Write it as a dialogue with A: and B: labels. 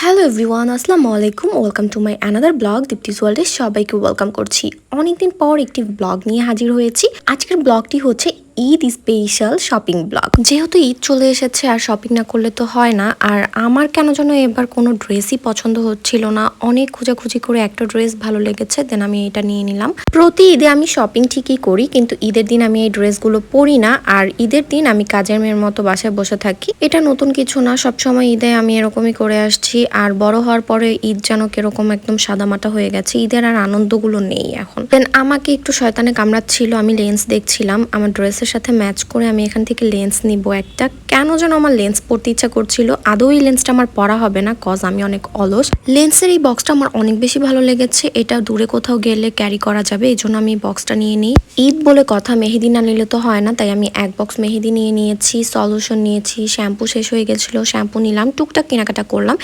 A: Hello everyone, আসসালামু আলাইকুম। Welcome to my another blog Dipti's ওয়ার্ল্ডে সবাইকে ওয়েলকাম করছি। অনেকদিন পর একটি ব্লগ নিয়ে হাজির হয়েছি। আজকের ব্লগটি হচ্ছে ঈদ স্পেশাল শপিং ব্লগ। যেহেতু ঈদ চলে এসেছে আর শপিং না করলে তো হয় না। আর আমার কেন যেন এবার কোনো ড্রেসই পছন্দ হচ্ছিল না। অনেক খোঁজাখুঁজি করে একটা ড্রেস ভালো লেগেছে, দেন আমি এটা নিয়ে নিলাম। প্রতি ঈদে আমি শপিং ঠিকই করি, কিন্তু ঈদের দিন আমি এই ড্রেসগুলো পরি না। আর ঈদের দিন আমি কাজের মেয়ের মতো বাসায় বসে থাকি। এটা নতুন কিছু না, সবসময় ঈদে আমি এরকমই করে আসছি। আর বড় হওয়ার পরে ঈদ যেন কিরকম একদম সাদামাটা হয়ে গেছে, ঈদের আর আনন্দগুলো নেই এখন। দেন আমাকে একটু শয়তানে কামড়াচ্ছিল, আমি লেন্স দেখছিলাম আমার ড্রেসের সাথে ম্যাচ করে আমি এখান থেকে লেন্স নিব একটা। কেন যেন আমার লেন্স পরতে ইচ্ছা করছিল। আদৌ এই লেন্সটা আমার পরা হবে না, কজ আমি অনেক অলস। লেন্সের এই বক্সটা আমার অনেক বেশি ভালো লেগেছে, এটা দূরে কোথাও গেলে ক্যারি করা যাবে, এই জন্য আমি এই বক্সটা নিয়ে নিই। ঈদ বলে কথা, মেহেদি না নিলে তো হয় না, তাই আমি এক বক্স মেহেদি নিয়ে নিয়েছি, সলিউশন নিয়েছি, শ্যাম্পু শেষ হয়ে গেছিলো, শ্যাম্পু নিলাম, টুকটাক কেনাকাটা করলাম।